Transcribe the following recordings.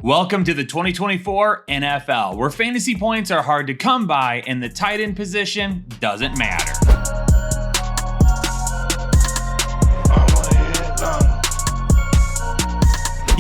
Welcome to the 2024 NFL, where fantasy points are hard to come by and the tight end position doesn't matter.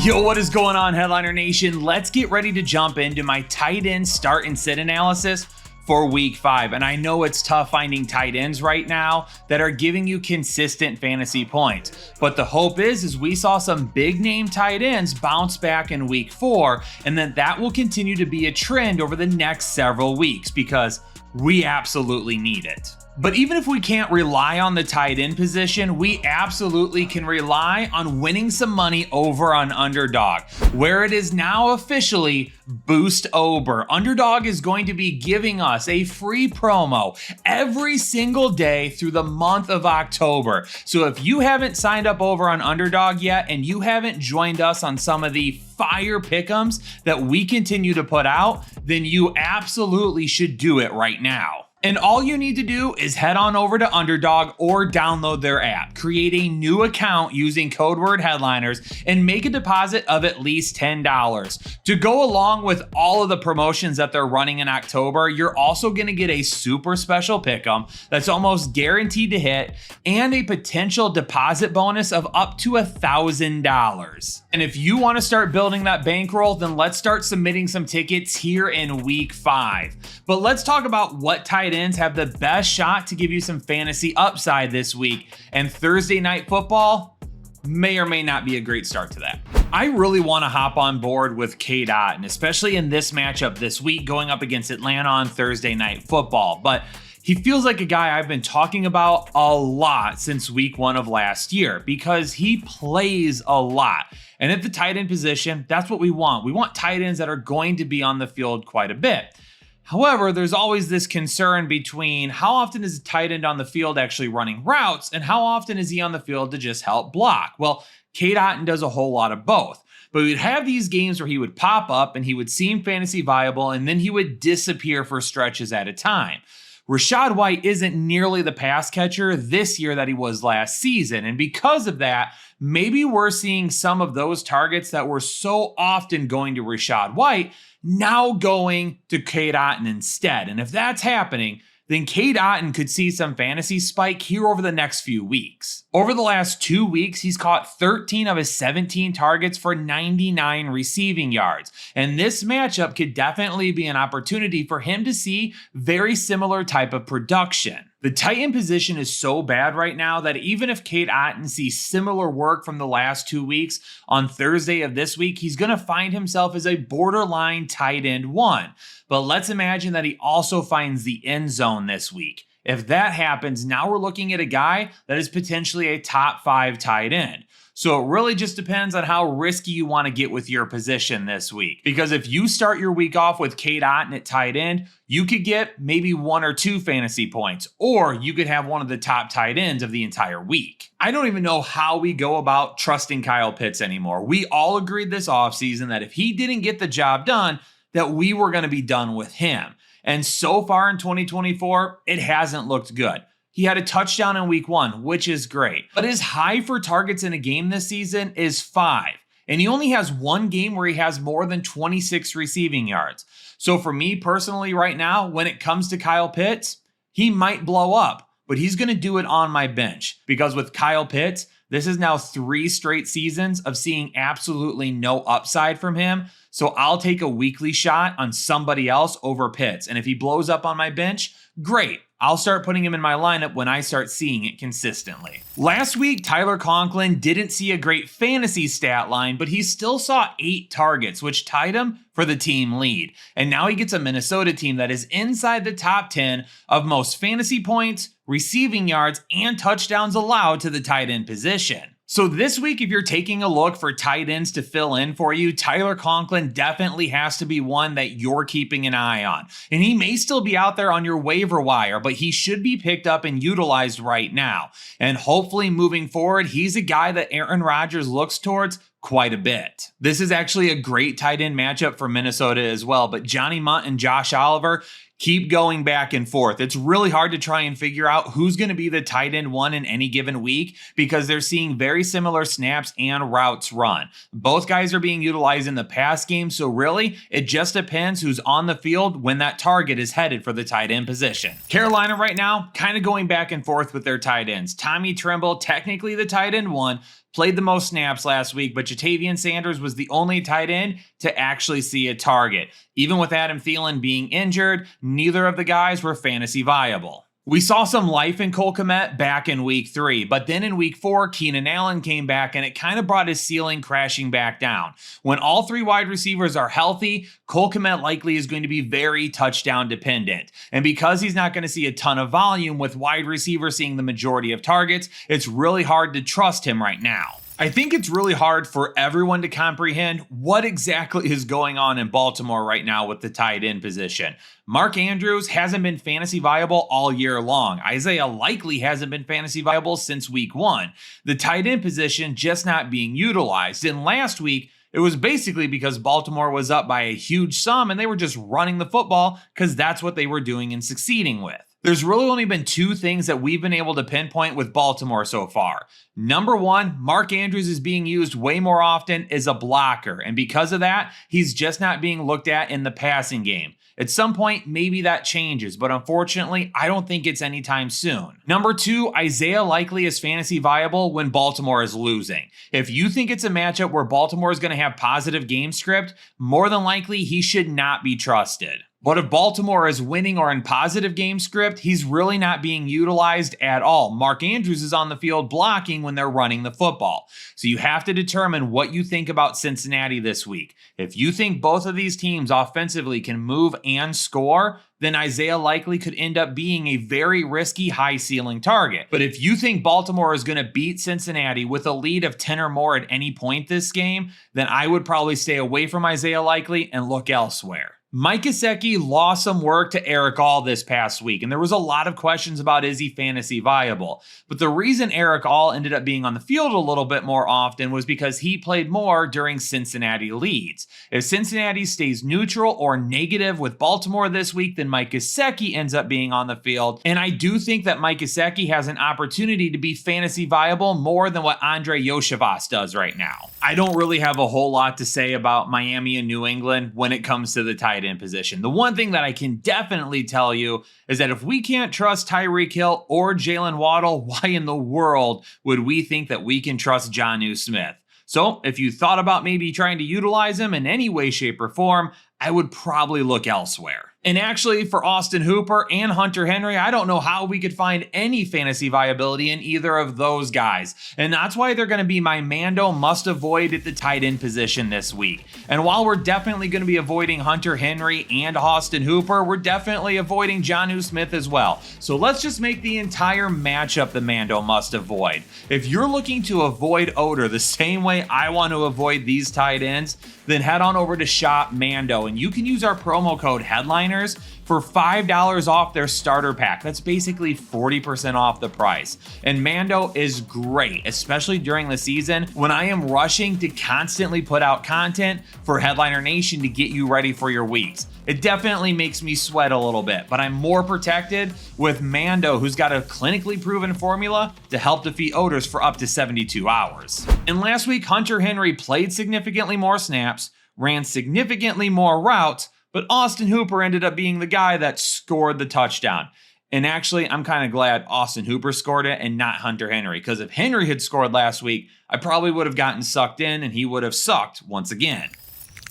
Yo, what is going on, Headliner Nation? Let's get ready to jump into my tight end start and sit analysis for week 5. And I know it's tough finding tight ends right now that are giving you consistent fantasy points. But the hope is we saw some big name tight ends bounce back in week 4, and that will continue to be a trend over the next several weeks because we absolutely need it. But even if we can't rely on the tight end position, we absolutely can rely on winning some money over on Underdog, where it is now officially Boost Over. Underdog is going to be giving us a free promo every single day through the month of October. So if you haven't signed up over on Underdog yet and you haven't joined us on some of the fire pick'ems that we continue to put out, then you absolutely should do it right now. And all you need to do is head on over to Underdog or download their app, create a new account using code word headliners, and make a deposit of at least $10. To go along with all of the promotions that they're running in October, you're also going to get a super special pick'em that's almost guaranteed to hit and a potential deposit bonus of up to $1,000. And if you want to start building that bankroll, then let's start submitting some tickets here in week 5. But let's talk about what tight ends have the best shot to give you some fantasy upside this week. And Thursday night football may or may not be a great start to that. I really want to hop on board with Cade Otton, especially in this matchup this week going up against Atlanta on Thursday night football. But he feels like a guy I've been talking about a lot since week 1 of last year because he plays a lot. And at the tight end position, that's what we want. We want tight ends that are going to be on the field quite a bit. However, there's always this concern between how often is a tight end on the field actually running routes and how often is he on the field to just help block. Well, Cade Otton does a whole lot of both. But we'd have these games where he would pop up and he would seem fantasy viable and then he would disappear for stretches at a time. Rachaad White isn't nearly the pass catcher this year that he was last season. And because of that, maybe we're seeing some of those targets that were so often going to Rachaad White now going to Cade Otton instead. And if that's happening, then Cade Otton could see some fantasy spike here over the next few weeks. Over the last 2 weeks, he's caught 13 of his 17 targets for 99 receiving yards. And this matchup could definitely be an opportunity for him to see very similar type of production. The tight end position is so bad right now that even if Cade Otton sees similar work from the last 2 weeks, on Thursday of this week, he's going to find himself as a borderline tight end 1. But let's imagine that he also finds the end zone this week. If that happens, now we're looking at a guy that is potentially a top 5 tight end. So it really just depends on how risky you want to get with your position this week. Because if you start your week off with Cade Otton at tight end, you could get maybe 1 or 2 fantasy points, or you could have one of the top tight ends of the entire week. I don't even know how we go about trusting Kyle Pitts anymore. We all agreed this offseason that if he didn't get the job done, that we were going to be done with him. And so far in 2024, it hasn't looked good. He had a touchdown in week 1, which is great. But his high for targets in a game this season is 5. And he only has 1 game where he has more than 26 receiving yards. So for me personally right now, when it comes to Kyle Pitts, he might blow up, but he's going to do it on my bench. Because with Kyle Pitts, this is now 3 straight seasons of seeing absolutely no upside from him. So I'll take a weekly shot on somebody else over Pitts. And if he blows up on my bench, great. I'll start putting him in my lineup when I start seeing it consistently. Last week, Tyler Conklin didn't see a great fantasy stat line, but he still saw 8 targets, which tied him for the team lead. And now he gets a Minnesota team that is inside the top 10 of most fantasy points, receiving yards, and touchdowns allowed to the tight end position. So this week, if you're taking a look for tight ends to fill in for you, Tyler Conklin definitely has to be one that you're keeping an eye on. And he may still be out there on your waiver wire, but he should be picked up and utilized right now. And hopefully moving forward, he's a guy that Aaron Rodgers looks towards quite a bit. This is actually a great tight end matchup for Minnesota as well, but Johnny Munt and Josh Oliver keep going back and forth. It's really hard to try and figure out who's going to be the tight end one in any given week because they're seeing very similar snaps and routes run. Both guys are being utilized in the pass game, so really, it just depends who's on the field when that target is headed for the tight end position. Carolina right now, kind of going back and forth with their tight ends. Tommy Tremble, technically the tight end one, played the most snaps last week, but Jatavian Sanders was the only tight end to actually see a target. Even with Adam Thielen being injured, neither of the guys were fantasy viable. We saw some life in Cole Kmet back in week 3, but then in week 4, Keenan Allen came back and it kind of brought his ceiling crashing back down. When all 3 wide receivers are healthy, Cole Kmet likely is going to be very touchdown dependent. And because he's not going to see a ton of volume with wide receivers seeing the majority of targets, it's really hard to trust him right now. I think it's really hard for everyone to comprehend what exactly is going on in Baltimore right now with the tight end position. Mark Andrews hasn't been fantasy viable all year long. Isaiah Likely hasn't been fantasy viable since week 1. The tight end position just not being utilized. And last week, it was basically because Baltimore was up by a huge sum and they were just running the football because that's what they were doing and succeeding with. There's really only been 2 things that we've been able to pinpoint with Baltimore so far. Number 1, Mark Andrews is being used way more often as a blocker, and because of that, he's just not being looked at in the passing game. At some point, maybe that changes, but unfortunately, I don't think it's anytime soon. Number 2, Isaiah Likely is fantasy viable when Baltimore is losing. If you think it's a matchup where Baltimore is going to have positive game script, more than likely he should not be trusted. But if Baltimore is winning or in positive game script, he's really not being utilized at all. Mark Andrews is on the field blocking when they're running the football. So you have to determine what you think about Cincinnati this week. If you think both of these teams offensively can move and score, then Isaiah Likely could end up being a very risky high ceiling target. But if you think Baltimore is going to beat Cincinnati with a lead of 10 or more at any point this game, then I would probably stay away from Isaiah Likely and look elsewhere. Mike Gesicki lost some work to Erick All this past week, and there was a lot of questions about is he fantasy viable. But the reason Erick All ended up being on the field a little bit more often was because he played more during Cincinnati leads. If Cincinnati stays neutral or negative with Baltimore this week, then Mike Gesicki ends up being on the field. And I do think that Mike Gesicki has an opportunity to be fantasy viable more than what Andrei Iosivas does right now. I don't really have a whole lot to say about Miami and New England when it comes to the tight end position. The one thing that I can definitely tell you is that if we can't trust Tyreek Hill or Jalen Waddle, why in the world would we think that we can trust Jonnu Smith? So if you thought about maybe trying to utilize him in any way, shape, or form, I would probably look elsewhere. And actually, for Austin Hooper and Hunter Henry, I don't know how we could find any fantasy viability in either of those guys. And that's why they're going to be my Mando must avoid at the tight end position this week. And while we're definitely going to be avoiding Hunter Henry and Austin Hooper, we're definitely avoiding Jonnu Smith as well. So let's just make the entire matchup the Mando must avoid. If you're looking to avoid Oder the same way I want to avoid these tight ends, then head on over to Shop Mando and you can use our promo code Headliners for $5 off their starter pack. That's basically 40% off the price. And Mando is great, especially during the season when I am rushing to constantly put out content for Headliner Nation to get you ready for your weeks. It definitely makes me sweat a little bit, but I'm more protected with Mando, who's got a clinically proven formula to help defeat odors for up to 72 hours. And last week, Hunter Henry played significantly more snaps, ran significantly more routes, but Austin Hooper ended up being the guy that scored the touchdown. And actually, I'm kind of glad Austin Hooper scored it and not Hunter Henry, because if Henry had scored last week, I probably would have gotten sucked in and he would have sucked once again.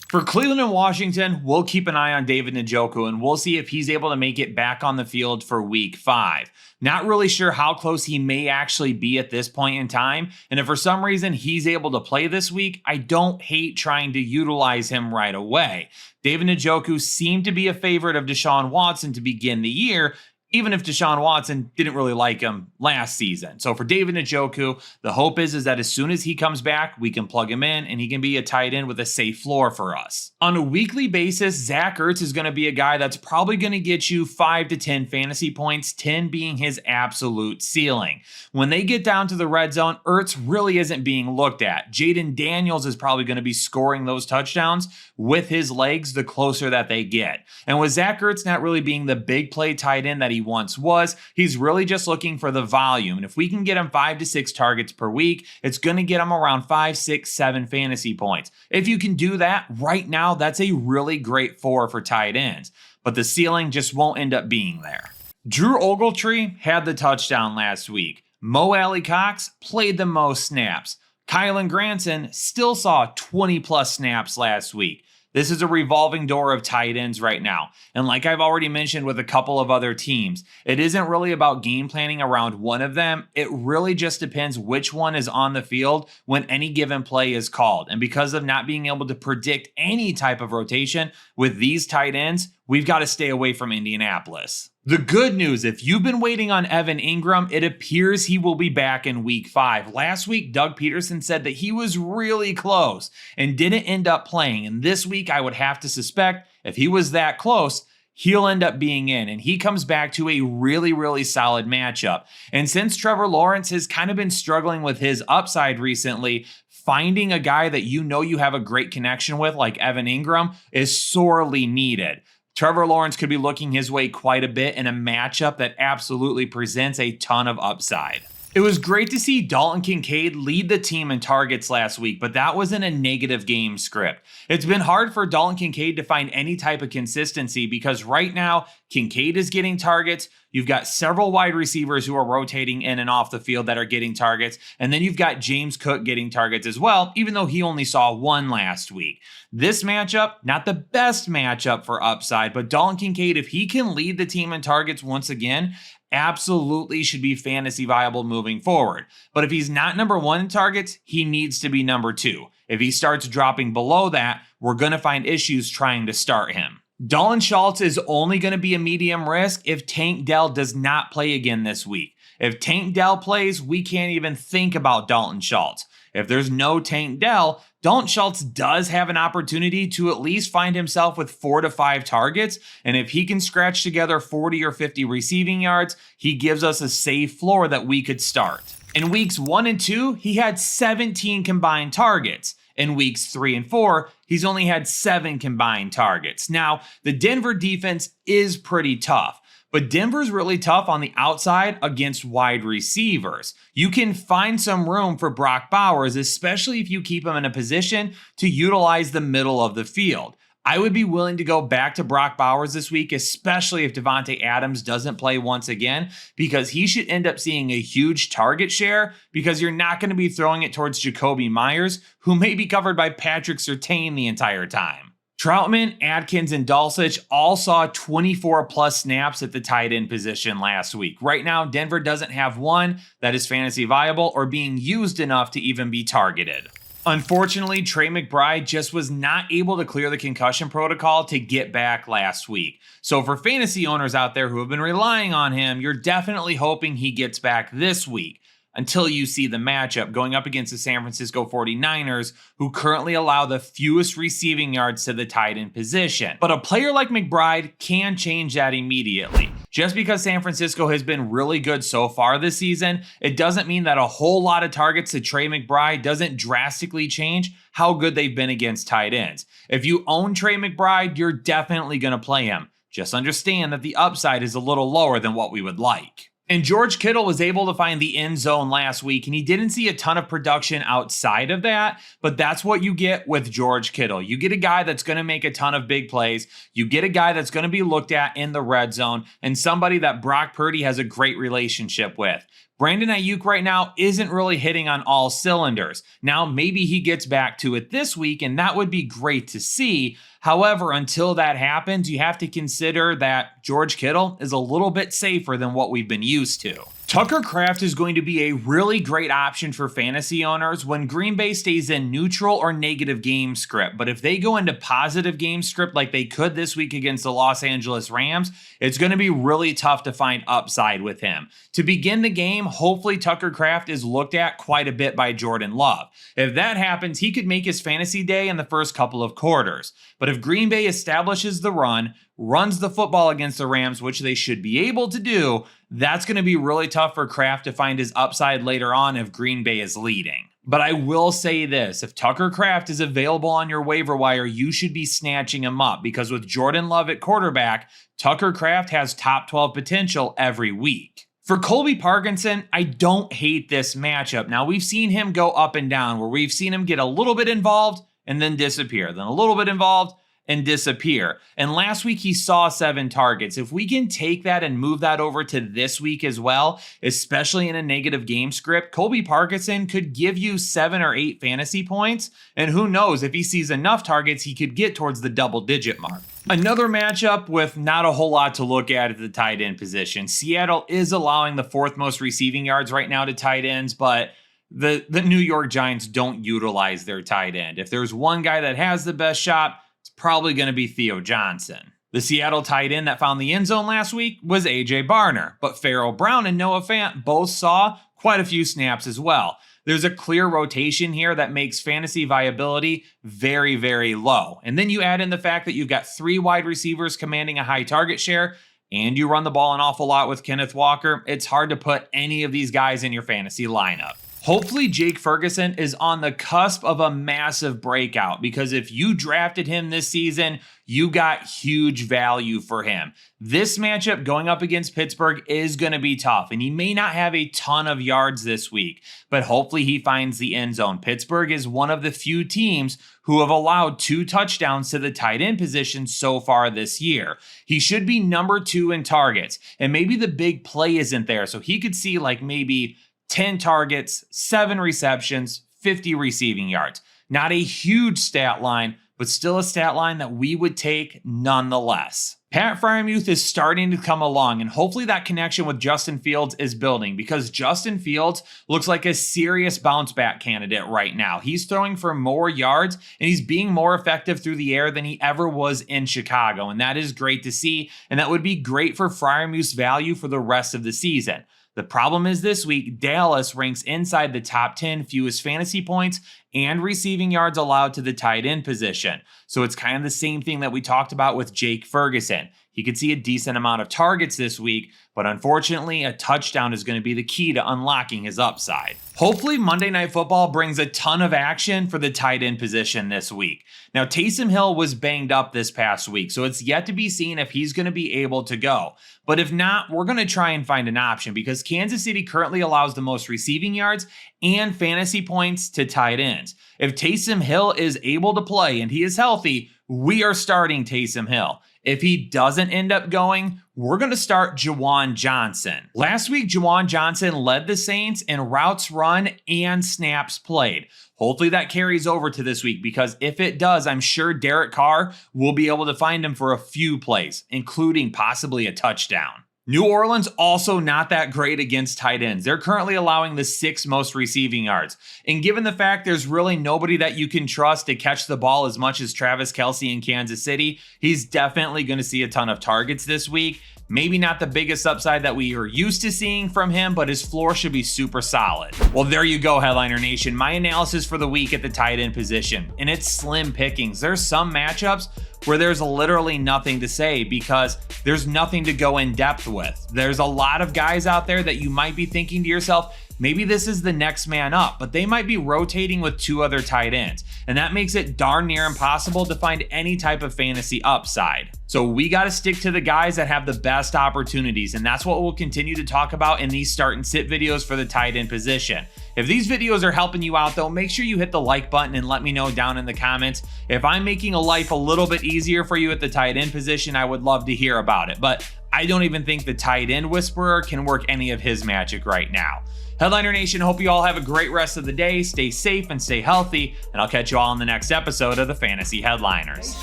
For Cleveland and Washington, we'll keep an eye on David Njoku and we'll see if he's able to make it back on the field for week 5. Not really sure how close he may actually be at this point in time. And if for some reason he's able to play this week, I don't hate trying to utilize him right away. David Njoku seemed to be a favorite of Deshaun Watson to begin the year. even if Deshaun Watson didn't really like him last season. So for David Njoku, the hope is that as soon as he comes back, we can plug him in and he can be a tight end with a safe floor for us. On a weekly basis, Zach Ertz is going to be a guy that's probably going to get you 5 to 10 fantasy points, 10 being his absolute ceiling. When they get down to the red zone, Ertz really isn't being looked at. Jaden Daniels is probably going to be scoring those touchdowns with his legs the closer that they get. And with Zach Ertz not really being the big play tight end that he once was, he's really just looking for the volume. And if we can get him 5 to 6 targets per week, it's going to get him around 5, 6, 7 fantasy points. If you can do that right now, that's a really great floor for tight ends. But the ceiling just won't end up being there. Drew Ogletree had the touchdown last week. Mo Alley-Cox played the most snaps. Kylen Granson still saw 20 plus snaps last week. This is a revolving door of tight ends right now. And like I've already mentioned with a couple of other teams, it isn't really about game planning around one of them. It really just depends which one is on the field when any given play is called. And because of not being able to predict any type of rotation with these tight ends, we've got to stay away from Indianapolis. The good news, if you've been waiting on Evan Ingram, it appears he will be back in week 5. Last week, Doug Peterson said that he was really close and didn't end up playing. And this week, I would have to suspect if he was that close, he'll end up being in. And he comes back to a really, really solid matchup. And since Trevor Lawrence has kind of been struggling with his upside recently, finding a guy that you know you have a great connection with, like Evan Ingram, is sorely needed. Trevor Lawrence could be looking his way quite a bit in a matchup that absolutely presents a ton of upside. It was great to see Dalton Kincaid lead the team in targets last week, but that was in a negative game script. It's been hard for Dalton Kincaid to find any type of consistency because right now, Kincaid is getting targets. You've got several wide receivers who are rotating in and off the field that are getting targets. And then you've got James Cook getting targets as well, even though he only saw one last week. This matchup, not the best matchup for upside, but Dalton Kincaid, if he can lead the team in targets once again, absolutely should be fantasy viable moving forward. But if he's not number 1 in targets, he needs to be number 2. If he starts dropping below that, we're going to find issues trying to start him. Dalton Schultz is only going to be a medium risk if Tank Dell does not play again this week. If Tank Dell plays, we can't even think about Dalton Schultz. If there's no Tank Dell, Dalton Schultz does have an opportunity to at least find himself with 4 to 5 targets. And if he can scratch together 40 or 50 receiving yards, he gives us a safe floor that we could start. In weeks 1 and 2, he had 17 combined targets. In weeks 3 and 4, he's only had 7 combined targets. Now, the Denver defense is pretty tough, but Denver's really tough on the outside against wide receivers. You can find some room for Brock Bowers, especially if you keep him in a position to utilize the middle of the field. I would be willing to go back to Brock Bowers this week, especially if Davante Adams doesn't play once again, because he should end up seeing a huge target share because you're not going to be throwing it towards Jakobi Meyers, who may be covered by Patrick Surtain the entire time. Troutman, Adkins, and Dulcich all saw 24 plus snaps at the tight end position last week. Right now, Denver doesn't have one that is fantasy viable or being used enough to even be targeted. Unfortunately, Trey McBride just was not able to clear the concussion protocol to get back last week. So for fantasy owners out there who have been relying on him, you're definitely hoping he gets back this week until you see the matchup going up against the San Francisco 49ers, who currently allow the fewest receiving yards to the tight end position. But a player like McBride can change that immediately. Just because San Francisco has been really good so far this season, it doesn't mean that a whole lot of targets to Trey McBride doesn't drastically change how good they've been against tight ends. If you own Trey McBride, you're definitely going to play him. Just understand that the upside is a little lower than what we would like. And George Kittle was able to find the end zone last week, and he didn't see a ton of production outside of that, but that's what you get with George Kittle. You get a guy that's going to make a ton of big plays. You get a guy that's going to be looked at in the red zone, and somebody that Brock Purdy has a great relationship with. Brandon Ayuk right now isn't really hitting on all cylinders. Now, maybe he gets back to it this week, and that would be great to see. However, until that happens, you have to consider that George Kittle is a little bit safer than what we've been used to. Tucker Kraft is going to be a really great option for fantasy owners when Green Bay stays in neutral or negative game script. But if they go into positive game script like they could this week against the Los Angeles Rams, it's going to be really tough to find upside with him. To begin the game, hopefully Tucker Kraft is looked at quite a bit by Jordan Love. If that happens, he could make his fantasy day in the first couple of quarters. But if Green Bay establishes the run, runs the football against the Rams, which they should be able to do, that's going to be really tough for Kraft to find his upside later on if Green Bay is leading. But I will say this, if Tucker Kraft is available on your waiver wire, you should be snatching him up because with Jordan Love at quarterback, Tucker Kraft has top 12 potential every week. For Colby Parkinson, I don't hate this matchup. Now, we've seen him go up and down where we've seen him get a little bit involved and then disappear, then a little bit involved and disappear. And last week he saw 7 targets. If we can take that and move that over to this week as well, especially in a negative game script, Colby Parkinson could give you 7 or 8 fantasy points. And who knows, if he sees enough targets, he could get towards the double-digit mark. Another matchup with not a whole lot to look at the tight end position. Seattle is allowing the 4th most receiving yards right now to tight ends, but the New York Giants don't utilize their tight end. If there's one guy that has the best shot, probably going to be Theo Johnson. The Seattle tight end that found the end zone last week was A.J. Barner, but Pharaoh Brown and Noah Fant both saw quite a few snaps as well. There's a clear rotation here that makes fantasy viability very, very low. And then you add in the fact that you've got 3 wide receivers commanding a high target share, and you run the ball an awful lot with Kenneth Walker. It's hard to put any of these guys in your fantasy lineup. Hopefully Jake Ferguson is on the cusp of a massive breakout because if you drafted him this season, you got huge value for him. This matchup going up against Pittsburgh is going to be tough, and he may not have a ton of yards this week, but hopefully he finds the end zone. Pittsburgh is one of the few teams who have allowed 2 touchdowns to the tight end position so far this year. He should be number 2 in targets, and maybe the big play isn't there, so he could see like maybe 10 targets, 7 receptions, 50 receiving yards. Not a huge stat line, but still a stat line that we would take nonetheless. Pat Freiermuth is starting to come along, and hopefully that connection with Justin Fields is building because Justin Fields looks like a serious bounce back candidate right now. He's throwing for more yards, and he's being more effective through the air than he ever was in Chicago, and that is great to see, and that would be great for Freiermuth's value for the rest of the season. The problem is this week, Dallas ranks inside the top 10 fewest fantasy points and receiving yards allowed to the tight end position. So it's kind of the same thing that we talked about with Jake Ferguson. He could see a decent amount of targets this week, but unfortunately, a touchdown is going to be the key to unlocking his upside. Hopefully, Monday Night Football brings a ton of action for the tight end position this week. Now, Taysom Hill was banged up this past week, so it's yet to be seen if he's going to be able to go. But if not, we're going to try and find an option because Kansas City currently allows the most receiving yards and fantasy points to tight ends. If Taysom Hill is able to play and he is healthy, we are starting Taysom Hill. If he doesn't end up going, we're going to start Juwan Johnson. Last week, Juwan Johnson led the Saints in routes run and snaps played. Hopefully that carries over to this week because if it does, I'm sure Derek Carr will be able to find him for a few plays, including possibly a touchdown. New Orleans also not that great against tight ends. They're currently allowing the 6th most receiving yards. And given the fact there's really nobody that you can trust to catch the ball as much as Travis Kelce in Kansas City, he's definitely going to see a ton of targets this week. Maybe not the biggest upside that we are used to seeing from him, but his floor should be super solid. Well, there you go, Headliner Nation. My analysis for the week at the tight end position, and it's slim pickings. There's some matchups where there's literally nothing to say because there's nothing to go in depth with. There's a lot of guys out there that you might be thinking to yourself, maybe this is the next man up, but they might be rotating with 2 other tight ends. And that makes it darn near impossible to find any type of fantasy upside. So we got to stick to the guys that have the best opportunities. And that's what we'll continue to talk about in these start and sit videos for the tight end position. If these videos are helping you out though, make sure you hit the like button and let me know down in the comments. If I'm making a life a little bit easier for you at the tight end position, I would love to hear about it. But I don't even think the tight end whisperer can work any of his magic right now. Headliner Nation, hope you all have a great rest of the day. Stay safe and stay healthy, and I'll catch you all in the next episode of the Fantasy Headliners.